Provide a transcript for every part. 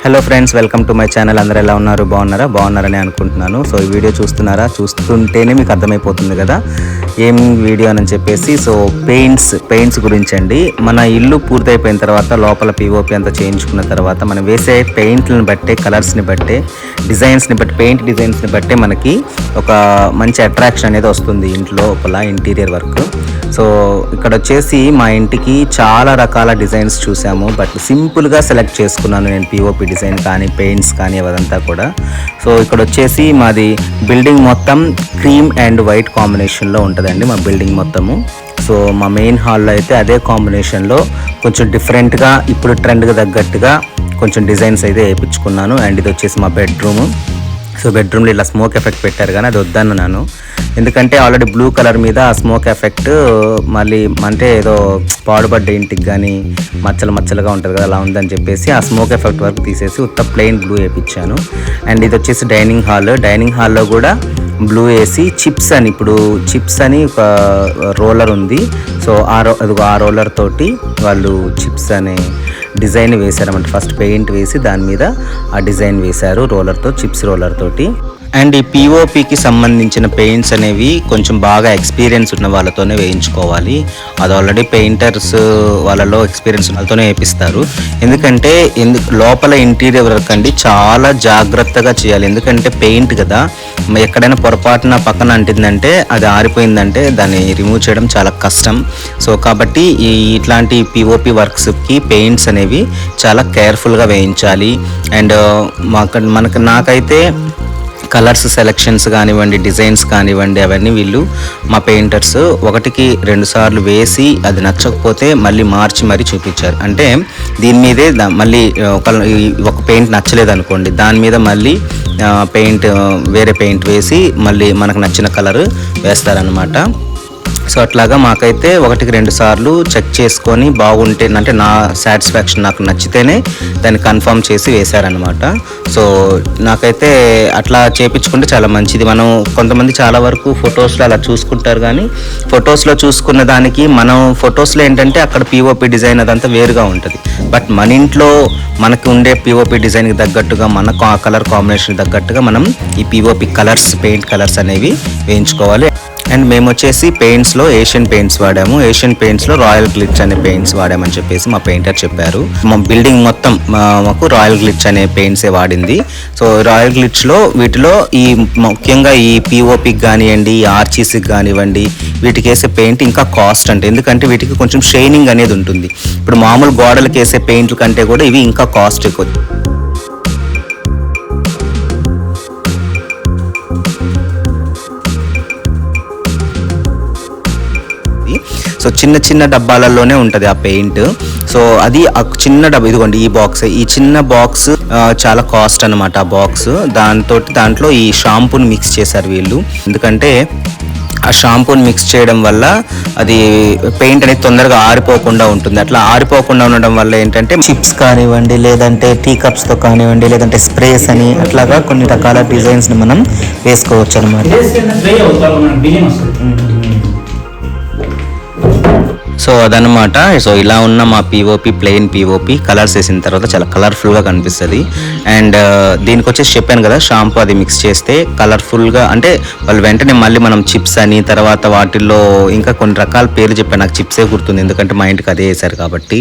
Hello friends, welcome to my channel. అందరూ ఎలా ఉన్నారు? బాగున్నారని అనుకుంటున్నాను. సో ఈ వీడియో చూస్తుంటేనే మీకు అర్థమైపోతుంది కదా ఏం వీడియో అని చెప్పేసి. సో పెయింట్స్ గురించి అండి. మన ఇల్లు పూర్తయిపోయిన తర్వాత లోపల పిఓపి అంతా చేయించుకున్న తర్వాత మనం వేసే పెయింట్లను బట్టే, కలర్స్ని బట్టే, డిజైన్స్ని బట్టి, పెయింట్ డిజైన్స్ని బట్టే మనకి ఒక మంచి అట్రాక్షన్ అనేది వస్తుంది ఇంట్లో లోపల ఇంటీరియర్ వర్క్. సో ఇక్కడ వచ్చేసి మా ఇంటికి చాలా రకాల డిజైన్స్ చూసాము, బట్ సింపుల్గా సెలెక్ట్ చేసుకున్నాను నేను పిఓపి డిజైన్ కానీ, పెయింట్స్ కానీ అదంతా కూడా. సో ఇక్కడ వచ్చేసి మాది బిల్డింగ్ మొత్తం క్రీమ్ అండ్ వైట్ కాంబినేషన్లో ఉంటుందండి మా బిల్డింగ్ మొత్తము. సో మా మెయిన్ హాల్లో అయితే అదే కాంబినేషన్లో కొంచెం డిఫరెంట్గా ఇప్పుడు ట్రెండ్గా తగ్గట్టుగా కొంచెం డిజైన్స్ అయితే వేయించుకున్నాను. అండ్ ఇది వచ్చేసి మా బెడ్రూము. సో బెడ్రూమ్లో ఇలా స్మోక్ ఎఫెక్ట్ పెట్టారు కానీ అది వద్దన్నాను, ఎందుకంటే ఆల్రెడీ బ్లూ కలర్ మీద ఆ స్మోక్ ఎఫెక్ట్ మళ్ళీ అంటే ఏదో పాడుబడ్డ ఇంటికి కానీ మచ్చలుగా ఉంటుంది కదా, అలా ఉందని చెప్పేసి ఆ స్మోక్ ఎఫెక్ట్ వరకు తీసేసి ఉత్త ప్లెయిన్ బ్లూ వేయించాను. అండ్ ఇది వచ్చేసి డైనింగ్ హాల్లో కూడా బ్లూ వేసి చిప్స్ అని ఒక రోలర్ ఉంది. సో ఆ రోలర్ తోటి వాళ్ళు చిప్స్ అనే డిజైన్ వేశారన్నమాట. ఫస్ట్ పెయింట్ వేసి దాని మీద ఆ డిజైన్ వేశారు చిప్స్ రోలర్ తోటి. అండ్ ఈ పిఓపికి సంబంధించిన పెయింట్స్ అనేవి కొంచెం బాగా ఎక్స్పీరియన్స్ ఉన్న వాళ్ళతోనే వేయించుకోవాలి. అది ఆల్రెడీ పెయింటర్స్ వాళ్ళలో ఎక్స్పీరియన్స్ వాళ్ళతోనే వేపిస్తారు. ఎందుకంటే లోపల ఇంటీరియర్ వర్క్ అండి చాలా జాగ్రత్తగా చేయాలి. ఎందుకంటే పెయింట్ కదా, ఎక్కడైనా పొరపాటున పక్కన అంటిందంటే, అది ఆరిపోయిందంటే దాన్ని రిమూవ్ చేయడం చాలా కష్టం. సో కాబట్టి ఇట్లాంటి పిఓపి వర్క్స్కి పెయింట్స్ అనేవి చాలా కేర్ఫుల్గా వేయించాలి. అండ్ నాకైతే కలర్స్ సెలెక్షన్స్ కానివ్వండి, డిజైన్స్ కానివ్వండి, అవన్నీ వీళ్ళు మా పెయింటర్స్ 1-2 సార్లు వేసి అది నచ్చకపోతే మళ్ళీ మార్చి మరీ చూపించారు. అంటే దీని మీదే మళ్ళీ ఒక పెయింట్ నచ్చలేదు అనుకోండి, దాని మీద మళ్ళీ వేరే పెయింట్ వేసి మళ్ళీ మనకు నచ్చిన కలర్ వేస్తారనమాట. సో అట్లాగా మాకైతే 1-2 సార్లు చెక్ చేసుకొని బాగుంటే, అంటే నా సాటిస్ఫాక్షన్ నాకు నచ్చితేనే దాన్ని కన్ఫర్మ్ చేసి వేశారనమాట. సో నాకైతే అట్లా చేయించుకుంటే చాలా మంచిది. మనం కొంతమంది చాలా వరకు ఫొటోస్లో అలా చూసుకుంటారు, కానీ ఫొటోస్లో చూసుకున్న దానికి మనం ఫొటోస్లో ఏంటంటే అక్కడ పిఓపి డిజైన్ అదంతా వేరుగా ఉంటుంది. బట్ మన ఇంట్లో మనకు ఉండే పిఓపి డిజైన్కి తగ్గట్టుగా, మన కలర్ కాంబినేషన్ తగ్గట్టుగా మనం ఈ పిఓపి పెయింట్ కలర్స్ అనేవి వేయించుకోవాలి. అండ్ మేము వచ్చేసి పెయింట్స్లో ఏషియన్ పెయింట్స్ వాడాము. ఏషియన్ పెయింట్స్లో రాయల్ గ్లిచ్ అనే పెయింట్స్ వాడామని చెప్పేసి మా పెయింటర్ చెప్పారు. మా బిల్డింగ్ మొత్తం మాకు రాయల్ గ్లిచ్ అనే పెయింట్సే వాడింది. సో రాయల్ గ్లిచ్లో వీటిలో ముఖ్యంగా ఈ పిఓపికి కానివ్వండి, ఆర్చీస్కి కానివ్వండి, వీటికి వేసే పెయింట్ ఇంకా కాస్ట్ అంటే, ఎందుకంటే వీటికి కొంచెం షైనింగ్ అనేది ఉంటుంది. ఇప్పుడు మామూలు గోడలకు వేసే పెయింట్ల కంటే కూడా ఇవి ఇంకా కాస్ట్ ఎక్కువ. సో చిన్న డబ్బాలలోనే ఉంటుంది ఆ పెయింట్. సో అది చిన్న డబ్బా, ఇదిగోండి ఈ చిన్న బాక్స్ చాలా కాస్ట్ అనమాట. ఆ బాక్స్ దాంట్లో ఈ షాంపూని మిక్స్ చేశారు వీళ్ళు. ఎందుకంటే ఆ షాంపూని మిక్స్ చేయడం వల్ల అది పెయింట్ అనేది తొందరగా ఆరిపోకుండా ఉంటుంది. అట్లా ఆరిపోకుండా ఉండడం వల్ల ఏంటంటే చిప్స్ కానివ్వండి, లేదంటే టీ కప్స్తో కానివ్వండి, లేదంటే స్ప్రేస్ అని అట్లాగా కొన్ని రకాల డిజైన్స్ని మనం వేసుకోవచ్చు అనమాట. సో అదనమాట. సో ఇలా ఉన్న మా ప్లెయిన్ పిఓపి కలర్స్ వేసిన తర్వాత చాలా కలర్ఫుల్గా కనిపిస్తుంది. అండ్ దీనికి వచ్చేసి చెప్పాను కదా, షాంపూ అది మిక్స్ చేస్తే కలర్ఫుల్గా, అంటే వాళ్ళు వెంటనే మళ్ళీ మనం చిప్స్ అని తర్వాత వాటిల్లో ఇంకా కొన్ని రకాల పేర్లు చెప్పాను, నాకు చిప్సే గుర్తుంది ఎందుకంటే మా ఇంటికి అదే వేశారు కాబట్టి.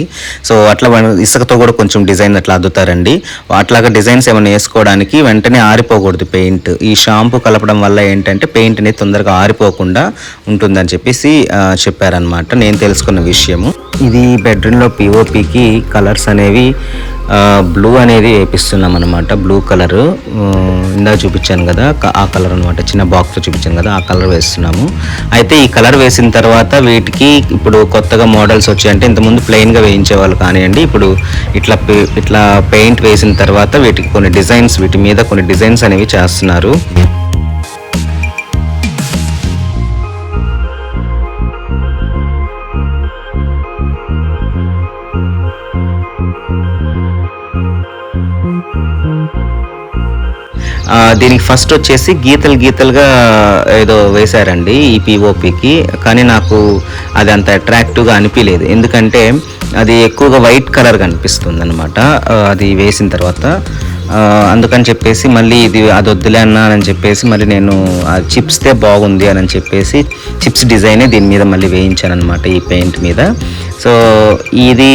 సో అట్లా ఇసుకతో కూడా కొంచెం డిజైన్ అట్లా అద్దుతారండి. అట్లాగా డిజైన్స్ ఏమైనా వేసుకోవడానికి వెంటనే ఆరిపోకూడదు పెయింట్. ఈ షాంపూ కలపడం వల్ల ఏంటంటే పెయింట్ అనేది తొందరగా ఆరిపోకుండా ఉంటుందని చెప్పేసి చెప్పారనమాట. నేను తెలుసుకున్న విషయము ఇది. బెడ్రూమ్లో పిఓపికి కలర్స్ అనేవి బ్లూ అనేది వేపిస్తున్నాం అనమాట. బ్లూ కలర్ ఇందాక చూపించాను కదా, ఆ కలర్ అనమాట. చిన్న బాక్స్లో చూపించాను కదా, ఆ కలర్ వేస్తున్నాము. అయితే ఈ కలర్ వేసిన తర్వాత వీటికి ఇప్పుడు కొత్తగా మోడల్స్ వచ్చాయంటే, ఇంతకుముందు ప్లెయిన్గా వేయించేవాళ్ళు కానివ్వండి, ఇప్పుడు ఇట్లా పెయింట్ వేసిన తర్వాత వీటికి వీటి మీద కొన్ని డిజైన్స్ అనేవి చేస్తున్నారు. దీనికి ఫస్ట్ వచ్చేసి గీతలుగా ఏదో వేశారండి ఈ పిఓపికి. కానీ నాకు అది అంత అట్రాక్టివ్గా అనిపించలేదు, ఎందుకంటే అది ఎక్కువగా వైట్ కలర్ కనిపిస్తుంది అనమాట అది వేసిన తర్వాత. అందుకని చెప్పేసి మళ్ళీ అది వద్దులే అని చెప్పేసి మళ్ళీ నేను ఆ చిప్స్దే బాగుంది అని చెప్పేసి చిప్స్ డిజైనే దీని మీద మళ్ళీ వేయించాను అనమాట, ఈ పెయింట్ మీద. సో ఇది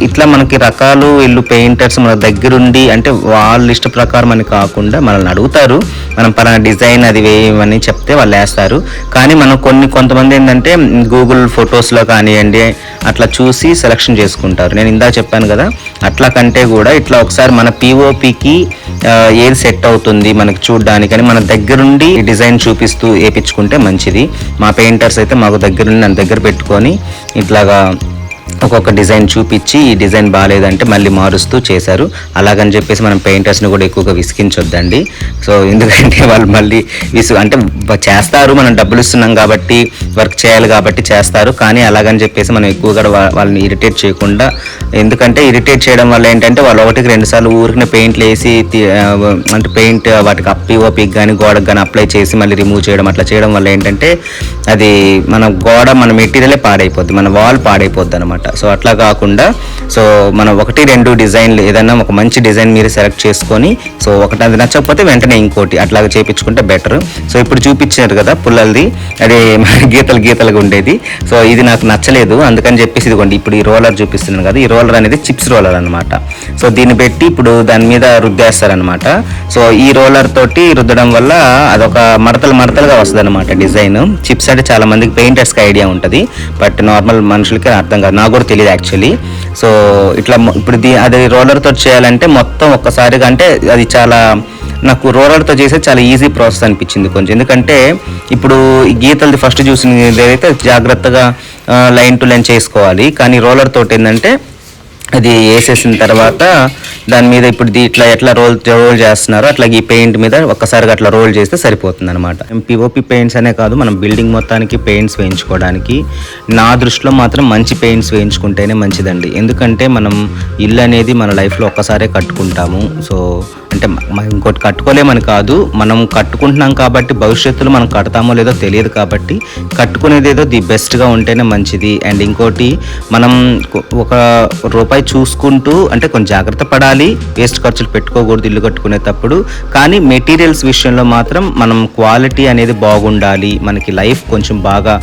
ఇట్లా మనకి రకాలు వీళ్ళు పెయింటర్స్ మన దగ్గరుండి, అంటే వాళ్ళ ఇష్ట ప్రకారం అని కాకుండా మనల్ని అడుగుతారు, మనం పలానా డిజైన్ అది వేయమని చెప్తే వాళ్ళు వేస్తారు. కానీ మనం కొంతమంది ఏంటంటే గూగుల్ ఫొటోస్లో కానివ్వండి అట్లా చూసి సెలెక్షన్ చేసుకుంటారు. నేను ఇందాక చెప్పాను కదా, అట్లా కంటే కూడా ఇట్లా ఒకసారి మన పిఓపికి ఏది సెట్ అవుతుంది మనకి చూడడానికని మన దగ్గరుండి డిజైన్ చూపిస్తూ వేయించుకుంటే మంచిది. మా పెయింటర్స్ అయితే మాకు దగ్గరుండి నన్ను దగ్గర పెట్టుకొని ఇట్లాగా ఒక్కొక్క డిజైన్ చూపించి ఈ డిజైన్ బాగాలేదంటే మళ్ళీ మారుస్తూ చేశారు. అలాగని చెప్పేసి మనం పెయింటర్స్ని కూడా ఎక్కువగా విసిగించొద్దండి. సో ఎందుకంటే వాళ్ళు మళ్ళీ అంటే చేస్తారు, మనం డబ్బులు ఇస్తున్నాం కాబట్టి వర్క్ చేయాలి కాబట్టి చేస్తారు. కానీ అలాగని చెప్పేసి మనం ఎక్కువగా వాళ్ళని ఇరిటేట్ చేయకుండా, ఎందుకంటే ఇరిటేట్ చేయడం వల్ల ఏంటంటే వాళ్ళు 1-2 సార్లు ఊరికి పెయింట్లు వేసి అంటే పెయింట్ వాటికి పిఓపికి కానీ గోడకు కానీ అప్లై చేసి మళ్ళీ రిమూవ్ చేయడం అట్లా చేయడం వల్ల ఏంటంటే అది మన గోడ మన మెటీరియలే పాడైపోద్ది, మన వాల్ పాడైపోద్ది అనమాట. సో అట్లా కాకుండా సో మనం 1-2 డిజైన్లు ఏదైనా ఒక మంచి డిజైన్ మీరు సెలెక్ట్ చేసుకొని, సో ఒకటి అది నచ్చకపోతే వెంటనే ఇంకోటి అట్లాగా చేయించుకుంటే బెటర్. సో ఇప్పుడు చూపించారు కదా పుల్లలది, అదే గీతలుగా ఉండేది. సో ఇది నాకు నచ్చలేదు, అందుకని చెప్పేసి ఇదిగోండి ఇప్పుడు ఈ రోలర్ చూపిస్తున్నాను కదా, ఈ రోలర్ అనేది చిప్స్ రోలర్ అనమాట. సో దీన్ని పెట్టి ఇప్పుడు దాని మీద రుద్దేస్తారనమాట. సో ఈ రోలర్ తోటి రుద్దడం వల్ల అదొక మడతలుగా వస్తుంది అనమాట డిజైన్. చిప్స్ అంటే చాలా మందికి పెయింటర్స్కి ఐడియా ఉంటుంది, బట్ నార్మల్ మనుషులకి అర్థం కాదు, నాకు కూడా తెలియదు యాక్చువల్లీ. సో ఇట్లా ఇప్పుడు అది రోలర్తో చేయాలంటే మొత్తం ఒక్కసారిగా, అంటే అది చాలా నాకు రోలర్తో చేసే చాలా ఈజీ ప్రాసెస్ అనిపించింది కొంచెం. ఎందుకంటే ఇప్పుడు ఈ గీతలది ఫస్ట్ చూసిన ఏదైతే జాగ్రత్తగా లైన్ టు లైన్ చేసుకోవాలి, కానీ రోలర్ తోటి ఏంటంటే అది వేసేసిన తర్వాత దాని మీద ఇప్పుడు ఇట్లా ఎట్లా రోల్ చేస్తున్నారో అట్లా ఈ పెయింట్ మీద ఒక్కసారిగా అట్లా రోల్ చేస్తే సరిపోతుంది అనమాట. పిఓపి పెయింట్స్ అనే కాదు, మనం బిల్డింగ్ మొత్తానికి పెయింట్స్ వేయించుకోవడానికి నా దృష్టిలో మాత్రం మంచి పెయింట్స్ వేయించుకుంటేనే మంచిదండి. ఎందుకంటే మనం ఇల్లు అనేది మన లైఫ్లో ఒక్కసారే కట్టుకుంటాము. సో అంటే ఇంకోటి కట్టుకోలేమని కాదు, మనం కట్టుకుంటున్నాం కాబట్టి భవిష్యత్తులో మనం కడతామో లేదో తెలియదు కాబట్టి కట్టుకునేది ఏదో ది బెస్ట్గా ఉంటేనే మంచిది. అండ్ ఇంకోటి మనం ఒక రూపాయి చూసుకుంటూ, అంటే కొంచెం జాగ్రత్త పడాలి, వేస్ట్ ఖర్చులు పెట్టుకోకూడదు ఇల్లు కట్టుకునేటప్పుడు. కానీ మెటీరియల్స్ విషయంలో మాత్రం మనం క్వాలిటీ అనేది బాగుండాలి. మనకి లైఫ్ కొంచెం బాగా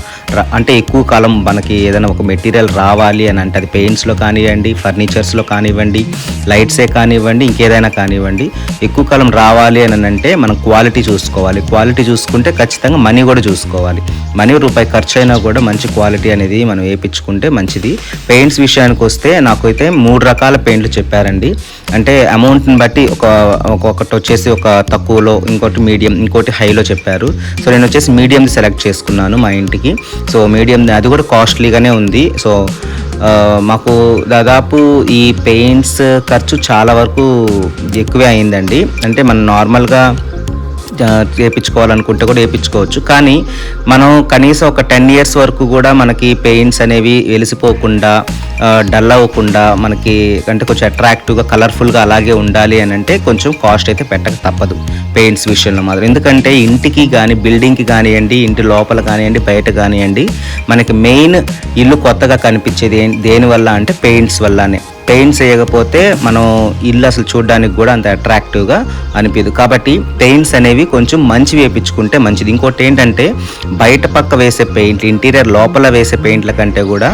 అంటే ఎక్కువ కాలం మనకి ఏదైనా ఒక మెటీరియల్ రావాలి అని అంటే అది పెయింట్స్లో కానివ్వండి, ఫర్నిచర్స్లో కానివ్వండి, లైట్సే కానివ్వండి, ఇంకేదైనా కానివ్వండి, ఎక్కువ కాలం రావాలి అని అంటే మనం క్వాలిటీ చూసుకోవాలి. క్వాలిటీ చూసుకుంటే ఖచ్చితంగా మనీ కూడా చూసుకోవాలి. మనీ రూపాయి ఖర్చు అయినా కూడా మంచి క్వాలిటీ అనేది మనం వేయించుకుంటే మంచిది. పెయింట్స్ విషయానికి వస్తే నాకైతే 3 రకాల పెయింట్లు చెప్పారండి. అంటే అమౌంట్ని బట్టి ఒక్కొక్కటి వచ్చేసి ఒక తక్కువలో, ఇంకోటి మీడియం, ఇంకోటి హైలో చెప్పారు. సో నేను వచ్చేసి మీడియంది సెలెక్ట్ చేసుకున్నాను మా ఇంటికి. సో మీడియం అది కూడా కాస్ట్లీగానే ఉంది. సో మాకు దాదాపు ఈ పెయింట్స్ ఖర్చు చాలా వరకు ఎక్కువే అయిందండి. అంటే మనం నార్మల్గా వేయించుకోవాలనుకుంటే కూడా వేయించుకోవచ్చు, కానీ మనం కనీసం ఒక 10 years వరకు కూడా మనకి పెయింట్స్ అనేవి వెలిసిపోకుండా, డల్ అవ్వకుండా, మనకి అంటే కొంచెం అట్రాక్టివ్గా, కలర్ఫుల్గా అలాగే ఉండాలి అని అంటే కొంచెం కాస్ట్ అయితే పెట్టక తప్పదు పెయింట్స్ విషయంలో మాత్రం. ఎందుకంటే ఇంటికి కానీ, బిల్డింగ్కి కానివ్వండి, ఇంటి లోపల కానివ్వండి, బయట కానివ్వండి, మనకి మెయిన్ ఇల్లు కొత్తగా కనిపించేది దేనివల్ల అంటే పెయింట్స్ వల్లనే. పెయింట్స్ వేయకపోతే మనం ఇల్లు అసలు చూడడానికి కూడా అంత అట్రాక్టివ్గా అనిపించదు. కాబట్టి పెయింట్స్ అనేవి కొంచెం మంచి వేయించుకుంటే మంచిది. ఇంకోటి ఏంటంటే బయట పక్క వేసే పెయింట్, ఇంటీరియర్ లోపల వేసే పెయింట్ల కంటే కూడా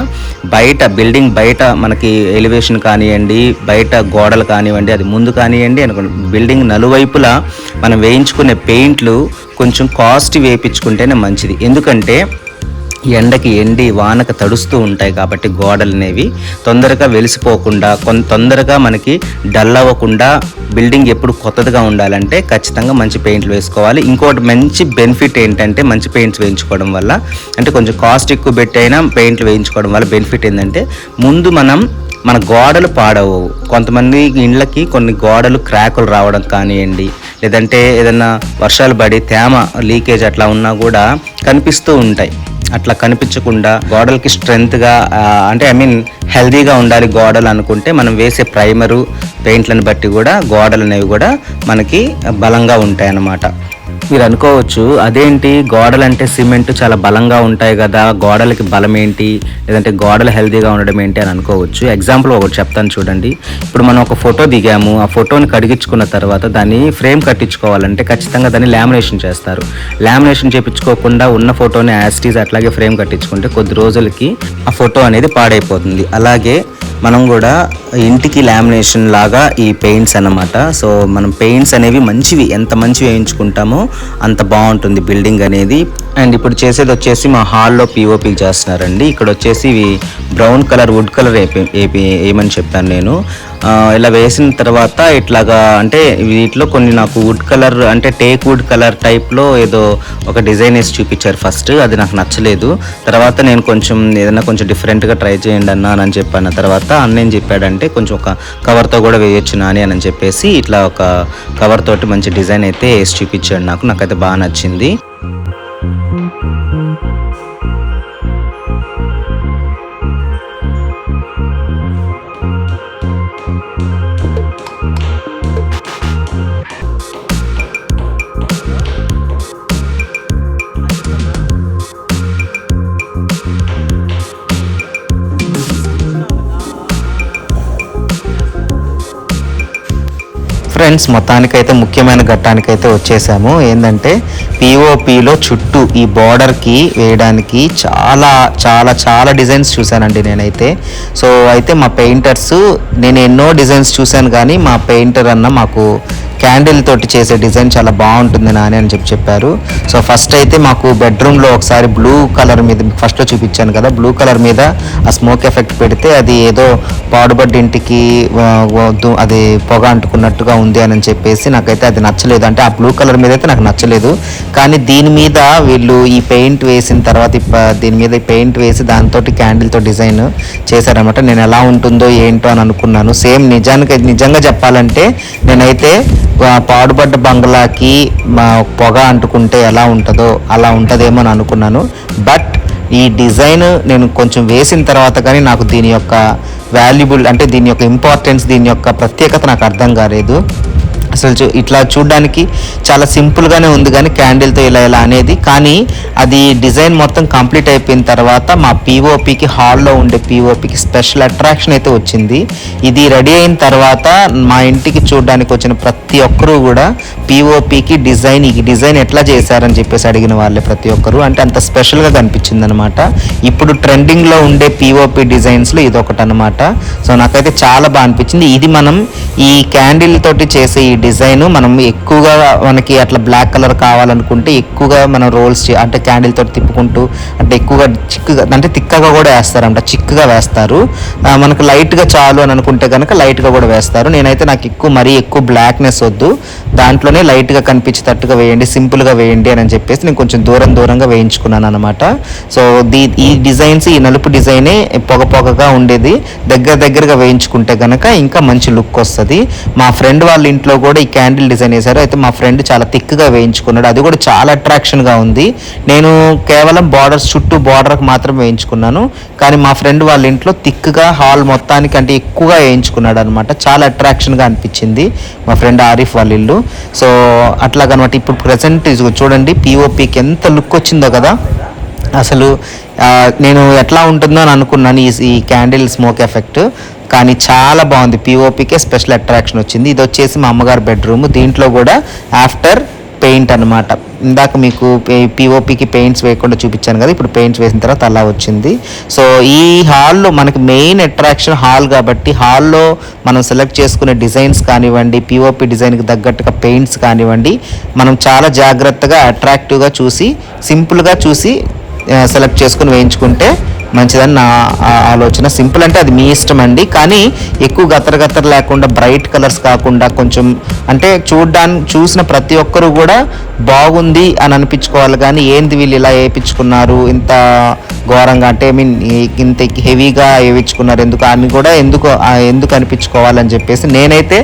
బయట బిల్డింగ్ బయట మనకి ఎలివేషన్ కానివ్వండి, బయట గోడలు కానివ్వండి, అది ముందు కానివ్వండి, బిల్డింగ్ నలువైపులా మనం వేయించుకునే పెయింట్లు కొంచెం కాస్ట్ వేయించుకుంటేనే మంచిది. ఎందుకంటే ఎండకి ఎండి వానకు తడుస్తూ ఉంటాయి కాబట్టి గోడలు అనేవి తొందరగా వెలిసిపోకుండా, తొందరగా మనకి డల్ అవ్వకుండా బిల్డింగ్ ఎప్పుడు కొత్తదిగా ఉండాలంటే ఖచ్చితంగా మంచి పెయింట్లు వేసుకోవాలి. ఇంకోటి మంచి బెనిఫిట్ ఏంటంటే మంచి పెయింట్స్ వేయించుకోవడం వల్ల, అంటే కొంచెం కాస్ట్ ఎక్కువ పెట్టి అయినా పెయింట్లు వేయించుకోవడం వల్ల బెనిఫిట్ ఏంటంటే ముందు మన గోడలు పాడవు. కొంతమంది ఇండ్లకి కొన్ని గోడలు క్రాకులు రావడం కానివ్వండి, లేదంటే ఏదన్నా వర్షాలు పడి తేమ లీకేజ్ అట్లా ఉన్నా కూడా కనిపిస్తూ ఉంటాయి. అట్లా కనిపించకుండా గోడలకి స్ట్రెంగ్త్గా అంటే హెల్దీగా ఉండాలి గోడలు అనుకుంటే మనం వేసే ప్రైమరు పెయింట్లను బట్టి కూడా గోడలు అనేవి కూడా మనకి బలంగా ఉంటాయి అన్నమాట. మీరు అనుకోవచ్చు అదేంటి గోడలు అంటే సిమెంట్ చాలా బలంగా ఉంటాయి కదా, గోడలకి బలం ఏంటి, లేదంటే గోడలు హెల్తీగా ఉండడం ఏంటి అని అనుకోవచ్చు. ఎగ్జాంపుల్ ఒకటి చెప్తాను చూడండి. ఇప్పుడు మనం ఒక ఫోటో దిగాము, ఆ ఫోటోని కడిగించుకున్న తర్వాత దాన్ని ఫ్రేమ్ కట్టించుకోవాలంటే ఖచ్చితంగా దాన్ని లామినేషన్ చేస్తారు. లామినేషన్ చేయించుకోకుండా ఉన్న ఫోటోని యాస్టీస్ అట్లాగే ఫ్రేమ్ కట్టించుకుంటే కొద్ది రోజులకి ఆ ఫోటో అనేది పాడైపోతుంది. అలాగే మనం కూడా ఇంటికి లామినేషన్ లాగా ఈ పెయింట్స్ అన్నమాట. సో మనం పెయింట్స్ అనేవి మంచివి, ఎంత మంచివి వేయించుకుంటామో అంత బాగుంటుంది బిల్డింగ్ అనేది. అండ్ ఇప్పుడు చేసేది వచ్చేసి మా హాల్లో పిఓపి చేస్తున్నారండి. ఇక్కడ వచ్చేసి ఇవి బ్రౌన్ కలర్ వుడ్ కలర్ వేయమని చెప్పాను నేను. ఇలా వేసిన తర్వాత ఇట్లాగా అంటే వీటిలో కొన్ని నాకు వుడ్ కలర్ అంటే టేక్ వుడ్ కలర్ టైప్లో ఏదో ఒక డిజైన్ వేసి చూపించారు ఫస్ట్. అది నాకు నచ్చలేదు. తర్వాత నేను కొంచెం ఏదైనా కొంచెం డిఫరెంట్గా ట్రై చేయండి అని చెప్పాను. తర్వాత అన్న ఏం చెప్పాడంటే కొంచెం ఒక కవర్తో కూడా వేయొచ్చు నాని అని చెప్పేసి ఇట్లా ఒక కవర్ తోటి మంచి డిజైన్ అయితే వేసి చూపించాడు. నాకైతే బాగా నచ్చింది. ఫ్రెండ్స్, మొత్తానికైతే ముఖ్యమైన ఘట్టానికైతే వచ్చేసాము. ఏంటంటే పిఓపిలో చుట్టూ ఈ బార్డర్కి వేయడానికి చాలా చాలా చాలా డిజైన్స్ చూశానండి నేనైతే. సో అయితే మా పెయింటర్స్, నేను ఎన్నో డిజైన్స్ చూశాను కానీ మా పెయింటర్ అన్న మాకు క్యాండిల్ తోటి చేసే డిజైన్ చాలా బాగుంటుంది నాని అని చెప్పారు. సో ఫస్ట్ అయితే మాకు బెడ్రూమ్లో ఒకసారి బ్లూ కలర్ మీద ఫస్ట్లో చూపించాను కదా, బ్లూ కలర్ మీద ఆ స్మోక్ ఎఫెక్ట్ పెడితే అది ఏదో పాడుబడ్డ ఇంటికి అది పొగ అంటుకున్నట్టుగా ఉంది అని చెప్పేసి నాకైతే అది నచ్చలేదు. అంటే ఆ బ్లూ కలర్ మీద అయితే నాకు నచ్చలేదు. కానీ దీని మీద వీళ్ళు ఈ పెయింట్ వేసిన తర్వాత దీని మీద పెయింట్ వేసి దాంతో క్యాండిల్తో డిజైన్ చేశారనమాట. నేను ఎలా ఉంటుందో ఏంటో అని అనుకున్నాను. సేమ్ నిజంగా చెప్పాలంటే నేనైతే పాడుబడ్డ బంగ్లాకి పొగ అంటుకుంటే ఎలా ఉంటుందో అలా ఉంటుందేమో అని అనుకున్నాను. బట్ ఈ డిజైన్ నేను కొంచెం వేసిన తర్వాత కానీ నాకు దీని యొక్క వాల్యుబుల్ అంటే దీని యొక్క ఇంపార్టెన్స్, దీని యొక్క ప్రత్యేకత నాకు అర్థం కాలేదు. అసలు ఇట్లా చూడడానికి చాలా సింపుల్గానే ఉంది కానీ క్యాండిల్తో ఇలా అనేది, కానీ అది డిజైన్ మొత్తం కంప్లీట్ అయిపోయిన తర్వాత మా పిఓపికి హాల్లో ఉండే పిఓపికి స్పెషల్ అట్రాక్షన్ అయితే వచ్చింది. ఇది రెడీ అయిన తర్వాత మా ఇంటికి చూడడానికి వచ్చిన ప్రతి ఒక్కరూ కూడా పిఓపికి ఈ డిజైన్ ఎట్లా చేశారని చెప్పేసి అడిగిన వాళ్ళే ప్రతి ఒక్కరు. అంటే అంత స్పెషల్గా కనిపించింది అనమాట. ఇప్పుడు ట్రెండింగ్లో ఉండే పిఓపి డిజైన్స్లో ఇది ఒకటి అనమాట. సో నాకైతే చాలా బాగా అనిపించింది. ఇది మనం ఈ క్యాండిల్ తోటి చేసే ఈ డిజైన్ మనం ఎక్కువగా మనకి అట్లా బ్లాక్ కలర్ కావాలనుకుంటే ఎక్కువగా మనం రోల్స్ అంటే క్యాండిల్ తోటి తిప్పుకుంటూ అంటే ఎక్కువగా చిక్కుగా అంటే తిక్కగా కూడా వేస్తారంట, చిక్కుగా వేస్తారు. మనకు లైట్గా చాలు అని అనుకుంటే కనుక లైట్గా కూడా వేస్తారు. నేనైతే నాకు మరీ ఎక్కువ బ్లాక్నెస్ వద్దు, దాంట్లోనే లైట్గా కనిపించేటట్టుగా వేయండి, సింపుల్గా వేయండి అని చెప్పేసి నేను కొంచెం దూరంగా వేయించుకున్నాను అనమాట. సో ఈ డిజైన్స్, ఈ నలుపు డిజైనే పొగగా ఉండేది దగ్గరగా వేయించుకుంటే కనుక ఇంకా మంచి లుక్ వస్తుంది. మా ఫ్రెండ్ వాళ్ళ ఇంట్లో కూడా ఈ క్యాండిల్ డిజైన్ వేశారు. అయితే మా ఫ్రెండ్ చాలా థిక్గా వేయించుకున్నాడు, అది కూడా చాలా అట్రాక్షన్గా ఉంది. నేను కేవలం చుట్టూ బార్డర్కి మాత్రం వేయించుకున్నాను, కానీ మా ఫ్రెండ్ వాళ్ళ ఇంట్లో థిక్గా హాల్ మొత్తానికి అంటే ఎక్కువగా వేయించుకున్నాడు అనమాట. చాలా అట్రాక్షన్గా అనిపించింది మా ఫ్రెండ్ ఆరిఫ్ వాళ్ళ ఇల్లు. సో అట్లాగనమాట. ఇప్పుడు ప్రజెంట్ చూడండి పిఓపికి ఎంత లుక్ వచ్చిందో కదా. అసలు నేను ఎట్లా ఉంటుందో అని అనుకున్నాను ఈ క్యాండిల్ స్మోక్ ఎఫెక్ట్, కానీ చాలా బాగుంది. పిఓపికే స్పెషల్ అట్రాక్షన్ వచ్చింది. ఇది వచ్చేసి మా అమ్మగారు బెడ్రూమ్. దీంట్లో కూడా ఆఫ్టర్ పెయింట్ అనమాట. ఇందాక మీకు పిఓపికి పెయింట్స్ వేయకుండా చూపించాను కదా, ఇప్పుడు పెయింట్స్ వేసిన తర్వాత అలా వచ్చింది. సో ఈ హాల్లో మనకి మెయిన్ అట్రాక్షన్ హాల్ కాబట్టి హాల్లో మనం సెలెక్ట్ చేసుకునే డిజైన్స్ కానివ్వండి, పిఓపి డిజైన్కి తగ్గట్టుగా పెయింట్స్ కానివ్వండి, మనం చాలా జాగ్రత్తగా అట్రాక్టివ్గా చూసి సింపుల్గా చూసి సెలెక్ట్ చేసుకుని వేయించుకుంటే మంచిదని నా ఆలోచన. సింపుల్ అంటే అది మీ ఇష్టం అండి, కానీ ఎక్కువ గత్తర లేకుండా బ్రైట్ కలర్స్ కాకుండా కొంచెం అంటే చూసిన ప్రతి ఒక్కరు కూడా బాగుంది అని అనిపించుకోవాలి. కానీ ఏంది వీళ్ళు ఇలా వేయించుకున్నారు ఇంత ఘోరంగా, అంటే ఐ మీన్ ఇంత హెవీగా వేయించుకున్నారు ఎందుకు అని కూడా ఎందుకు అనిపించుకోవాలని చెప్పేసి నేనైతే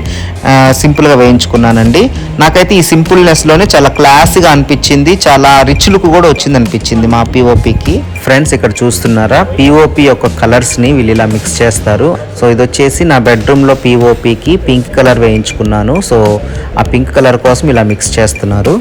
సింపుల్గా వేయించుకున్నానండి. నాకైతే ఈ సింపుల్నెస్లోనే చాలా క్లాస్గా అనిపించింది, చాలా రిచ్ లుక్ కూడా వచ్చింది అనిపించింది మా పిఓపికి. ఫ్రెండ్స్ ఇక్కడ చూస్తున్నారా, పిఓపి యొక్క కలర్స్ని వీళ్ళు ఇలా మిక్స్ చేస్తారు. సో ఇది వచ్చేసి నా బెడ్రూమ్లో పిఓపికి పింక్ కలర్ వేయించుకున్నాను. సో ఆ పింక్ కలర్ కోసం ఇలా మిక్స్ చేస్తున్నారు.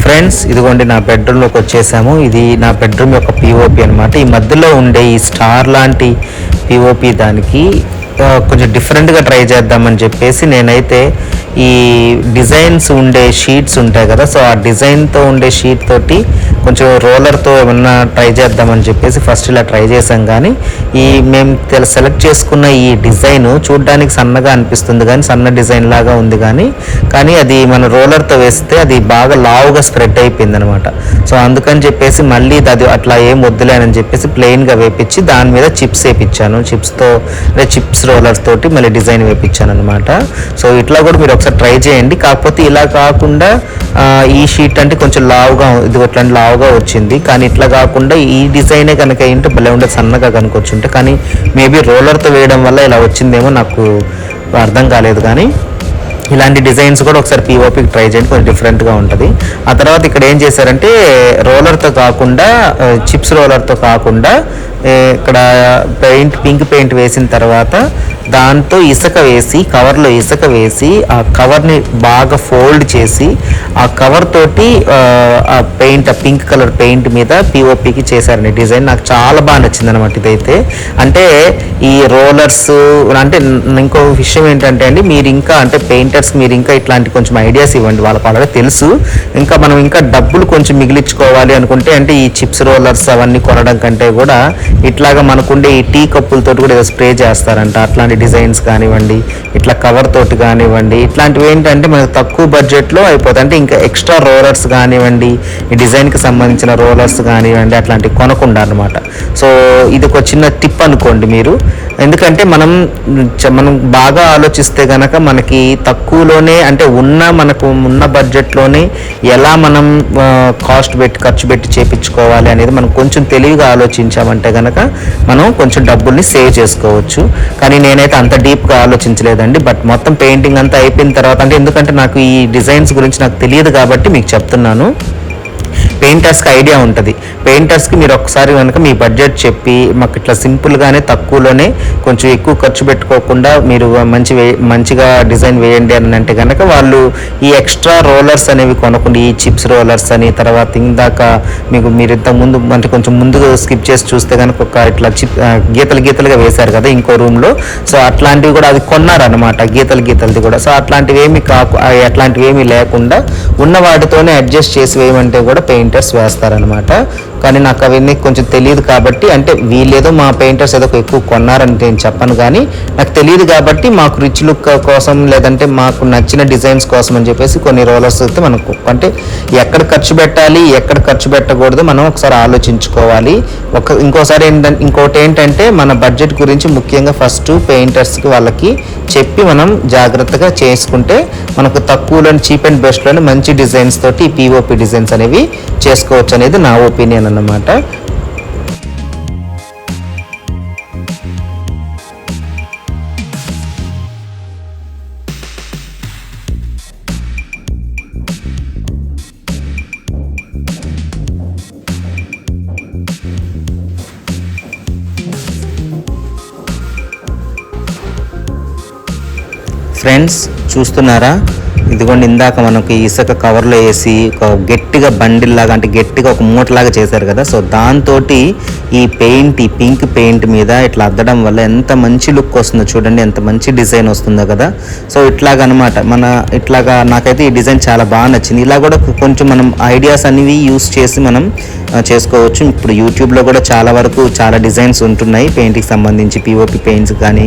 ఫ్రెండ్స్ ఇదిగోండి నా బెడ్రూమ్లోకి వచ్చేసాము. ఇది నా బెడ్రూమ్ యొక్క పిఓపి అనమాట. ఈ మధ్యలో ఉండే ఈ స్టార్ లాంటి పిఓపి దానికి కొంచెం డిఫరెంట్గా ట్రై చేద్దామని చెప్పేసి నేనైతే ఈ డిజైన్స్ ఉండే షీట్స్ ఉంటాయి కదా, సో ఆ డిజైన్తో ఉండే షీట్ తోటి కొంచెం రోలర్తో ఏమన్నా ట్రై చేద్దామని చెప్పేసి ఫస్ట్ ఇలా ట్రై చేసాం. కానీ మేము సెలెక్ట్ చేసుకున్న ఈ డిజైన్ చూడడానికి సన్నగా అనిపిస్తుంది, కానీ సన్న డిజైన్ లాగా ఉంది, కానీ అది మన రోలర్తో వేస్తే అది బాగా లావుగా స్ప్రెడ్ అయిపోయింది అనమాట. సో అందుకని చెప్పేసి మళ్ళీ అది అట్లా ఏం వద్దులేనని చెప్పేసి ప్లెయిన్గా వేపించి దాని మీద చిప్స్ వేయించాను. చిప్స్ రోలర్స్ తోటి మళ్ళీ డిజైన్ వేయించాను అనమాట. సో ఇట్లా కూడా మీరు ఒకసారి ట్రై చేయండి. కాకపోతే ఇలా కాకుండా ఈ షీట్ అంటే కొంచెం లావుగా, ఇది అట్లాంటి లావుగా వచ్చింది, కానీ ఇట్లా కాకుండా ఈ డిజైనే కనుక ఏంటో భలే ఉండేది, సన్నగా కనుక వచ్చుంటే. కానీ మేబీ రోలర్తో వేయడం వల్ల ఇలా వచ్చిందేమో నాకు అర్థం కాలేదు. కానీ ఇలాంటి డిజైన్స్ కూడా ఒకసారి పిఓపికి ట్రై చేయండి, కొంచెం డిఫరెంట్గా ఉంటుంది. ఆ తర్వాత ఇక్కడ ఏం చేశారంటే రోలర్తో కాకుండా చిప్స్ రోలర్తో కాకుండా ఇక్కడ పింక్ పెయింట్ వేసిన తర్వాత దాంతో ఇసుక వేసి కవర్లో ఇసుక వేసి ఆ కవర్ని బాగా ఫోల్డ్ చేసి ఆ కవర్ తోటి ఆ పెయింట్, ఆ పింక్ కలర్ పెయింట్ మీద పిఓపికి చేశారండి డిజైన్. నాకు చాలా బాగా నచ్చింది అనమాట ఇదైతే. అంటే ఈ రోలర్స్ అంటే ఇంకో విషయం ఏంటంటే అండి, మీరు ఇంకా అంటే పెయింటర్స్ మీరు ఇంకా ఇట్లాంటి కొంచెం ఐడియాస్ ఇవ్వండి, వాళ్ళకి ఆల్రెడీ తెలుసు. ఇంకా మనం ఇంకా డబ్బులు కొంచెం మిగిలించుకోవాలి అనుకుంటే అంటే ఈ చిప్స్ రోలర్స్ అవన్నీ కొనడం కంటే కూడా ఇట్లాగా మనకుండే ఈ టీ కప్పులతో కూడా ఏదో స్ప్రే చేస్తారంట, అట్లాంటి డిజైన్స్ కానివ్వండి, ఇట్లా కవర్ తోటి కానివ్వండి, ఇట్లాంటివి ఏంటంటే మనకు తక్కువ బడ్జెట్లో అయిపోతాయి. అంటే ఇంకా ఎక్స్ట్రా రోలర్స్ కానివ్వండి, ఈ డిజైన్కి సంబంధించిన రోలర్స్ కానివ్వండి, అట్లాంటివి కొనకుండా అనమాట. సో ఇది ఒక చిన్న టిప్ అనుకోండి మీరు. ఎందుకంటే మనం బాగా ఆలోచిస్తే కనుక మనకి తక్కువలోనే అంటే మనకు ఉన్న బడ్జెట్లోనే ఎలా మనం ఖర్చు పెట్టి చేపించుకోవాలి అనేది మనం కొంచెం తెలివిగా ఆలోచించామంటే కనుక మనం కొంచెం డబ్బుల్ని సేవ్ చేసుకోవచ్చు. కానీ నేనైతే అంత డీప్గా ఆలోచించలేదండి. బట్ మొత్తం పెయింటింగ్ అంతా అయిపోయిన తర్వాత అంటే ఎందుకంటే నాకు ఈ డిజైన్స్ గురించి నాకు తెలియదు కాబట్టి మీకు చెప్తున్నాను. పెయింటర్స్కి ఐడియా ఉంటుంది. పెయింటర్స్కి మీరు ఒకసారి కనుక మీ బడ్జెట్ చెప్పి మాకు ఇట్లా సింపుల్గానే తక్కువలోనే కొంచెం ఎక్కువ ఖర్చు పెట్టుకోకుండా మీరు మంచిగా డిజైన్ వేయండి అని అంటే కనుక వాళ్ళు ఈ ఎక్స్ట్రా రోలర్స్ అనేవి కొనకుండా ఈ చిప్స్ రోలర్స్ అని తర్వాత ఇందాక మీరు ఇంతకుముందు అంటే కొంచెం ముందు స్కిప్ చేసి చూస్తే కనుక ఒక ఇట్లా గీతలుగా వేశారు కదా ఇంకో రూమ్లో. సో అట్లాంటివి కూడా అది కొన్నారనమాట, గీతలది కూడా. సో అట్లాంటివి ఏమీ లేకుండా ఉన్న వాటితోనే అడ్జస్ట్ చేసి వేయమంటే కూడా పెయింటర్స్ వేస్తారనమాట. కానీ నాకు అవన్నీ కొంచెం తెలియదు కాబట్టి అంటే వీళ్ళేదో మా పెయింటర్స్ ఏదో ఎక్కువ కొన్నారని నేను చెప్పను, కానీ నాకు తెలియదు కాబట్టి మాకు రిచ్ లుక్ కోసం లేదంటే మాకు నచ్చిన డిజైన్స్ కోసం అని చెప్పేసి కొన్ని రోలర్స్ అయితే మనకు అంటే ఎక్కడ ఖర్చు పెట్టాలి ఎక్కడ ఖర్చు పెట్టకూడదు మనం ఒకసారి ఆలోచించుకోవాలి. ఇంకోటి ఏంటంటే మన బడ్జెట్ గురించి ముఖ్యంగా ఫస్ట్ పెయింటర్స్కి వాళ్ళకి చెప్పి మనం జాగ్రత్తగా చేసుకుంటే మనకు తక్కువలో చీప్ అండ్ బెస్ట్లోనే మంచి డిజైన్స్ తోటి పిఓపి డిజైన్స్ అనేవి చేసుకోవచ్చు అనేది నా ఒపీనియన్ అన్నమాట. ఫ్రెండ్స్ చూస్తున్నారా, ఇదిగోండి ఇందాక మనకి ఇసుక కవర్లో వేసి ఒక గట్టిగా బండిల్లాగా అంటే గట్టిగా ఒక మూటలాగా చేశారు కదా. సో దాంతో ఈ పెయింట్, ఈ పింక్ పెయింట్ మీద ఇట్లా అద్దడం వల్ల ఎంత మంచి లుక్ వస్తుందో చూడండి, ఎంత మంచి డిజైన్ వస్తుందో కదా. సో ఇట్లాగనమాట ఇట్లాగా నాకైతే ఈ డిజైన్ చాలా బాగా నచ్చింది. ఇలా కూడా కొంచెం మనం ఐడియాస్ అనేవి యూస్ చేసి మనం చేసుకోవచ్చు. ఇప్పుడు యూట్యూబ్లో కూడా చాలా వరకు చాలా డిజైన్స్ ఉంటున్నాయి పెయింట్కి సంబంధించి, పిఓపి పెయింట్స్ కానీ,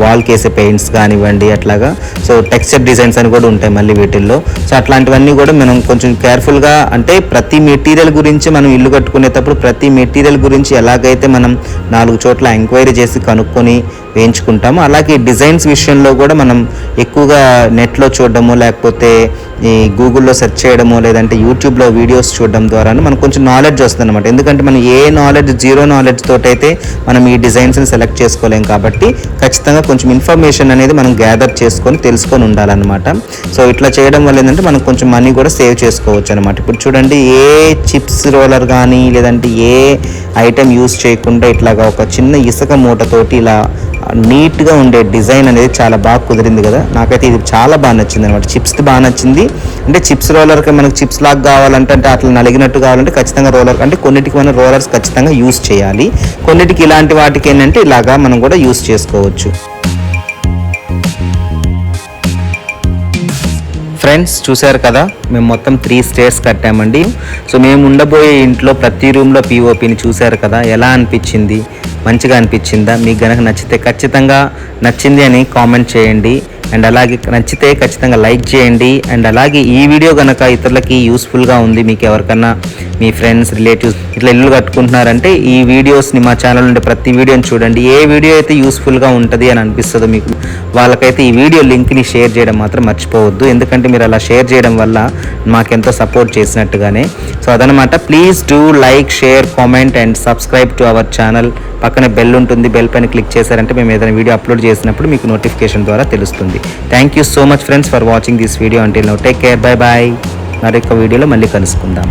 వాల్కి వేసే పెయింట్స్ కానివ్వండి అట్లాగా. సో టెక్స్చర్ డిజైన్స్ అని కూడా ఉంటాయి మళ్ళీ వీటిల్లో. సో అట్లాంటివన్నీ కూడా మనం కొంచెం కేర్ఫుల్గా, అంటే ప్రతి మెటీరియల్ గురించి మనం ఇల్లు కట్టుకునేటప్పుడు ప్రతి మెటీరియల్ గురించి ఎలాగైతే మనం 4 చోట్ల ఎంక్వైరీ చేసి కనుక్కొని వేయించుకుంటాము, అలాగే డిజైన్స్ విషయంలో కూడా మనం ఎక్కువగా నెట్లో చూడడము, లేకపోతే ఈ గూగుల్లో సెర్చ్ చేయడము, లేదంటే యూట్యూబ్లో వీడియోస్ చూడడం ద్వారా మనకు కొంచెం నాలెడ్జ్ వస్తుంది అనమాట. ఎందుకంటే మనం జీరో నాలెడ్జ్ తోటైతే మనం ఈ డిజైన్స్ని సెలెక్ట్ చేసుకోలేం కాబట్టి ఖచ్చితంగా కొంచెం ఇన్ఫర్మేషన్ అనేది మనం గ్యాదర్ చేసుకొని తెలుసుకొని ఉండాలన్నమాట. సో ఇట్లా చేయడం వల్ల ఏంటంటే మనం కొంచెం మనీ కూడా సేవ్ చేసుకోవచ్చు అనమాట. ఇప్పుడు చూడండి, ఏ చిప్స్ రోలర్ కానీ లేదంటే ఏ ఐటెం యూస్ చేయకుండా ఇట్లాగా ఒక చిన్న ఇసుక మూటతోటి ఇలా నీట్గా ఉండే డిజైన్ అనేది చాలా బాగా కుదిరింది కదా. నాకైతే ఇది చాలా బాగా నచ్చింది అనమాట. చిప్స్కి బాగా నచ్చింది. అంటే చిప్స్ రోలర్కి మనకు చిప్స్ లాగా కావాలంటే, అంటే అట్లా నలిగినట్టు కావాలంటే ఖచ్చితంగా రోలర్, అంటే కొన్నిటికి మనం రోలర్స్ ఖచ్చితంగా యూస్ చేయాలి, కొన్నిటికి ఇలాంటి వాటికి ఏంటంటే ఇలాగా మనం కూడా యూస్ చేసుకోవచ్చు. ఫ్రెండ్స్ చూశారు కదా, మేము మొత్తం 3 స్టేర్స్ కట్టామండి. సో మేము ఉండబోయే ఇంట్లో ప్రతి రూమ్లో పిఓపిని చూశారు కదా, ఎలా అనిపించింది, మంచిగా అనిపించిందా? మీకు కనుక నచ్చితే ఖచ్చితంగా నచ్చింది అని కామెంట్ చేయండి. అండ్ అలాగే నచ్చితే ఖచ్చితంగా లైక్ చేయండి. అండ్ అలాగే ఈ వీడియో కనుక ఇతరులకి యూస్ఫుల్గా ఉంది, మీకు ఎవరికన్నా మీ ఫ్రెండ్స్, రిలేటివ్స్ ఇట్లా ఇల్లు కట్టుకుంటున్నారంటే ఈ వీడియోస్ని, మా ఛానల్ నుండి ప్రతి వీడియోని చూడండి. ఏ వీడియో అయితే యూస్ఫుల్గా ఉంటుంది అని అనిపిస్తుందో మీకు, వాళ్ళకైతే ఈ వీడియో లింక్ని షేర్ చేయడం మాత్రం మర్చిపోవద్దు. ఎందుకంటే మీరు అలా షేర్ చేయడం వల్ల మాకెంతో సపోర్ట్ చేసినట్టుగానే. సో అదనమాట. Please do like, share, comment and subscribe to our channel. పక్కన బెల్ ఉంటుంది, బెల్ పైన క్లిక్ చేశారంటే మేము ఏదైనా వీడియో అప్లోడ్ చేసినప్పుడు మీకు నోటిఫికేషన్ ద్వారా తెలుస్తుంది. Thank you so much friends for watching this video. Until now take care, bye bye. మరొక వీడియోలో మళ్ళీ కలుసుకుందాం.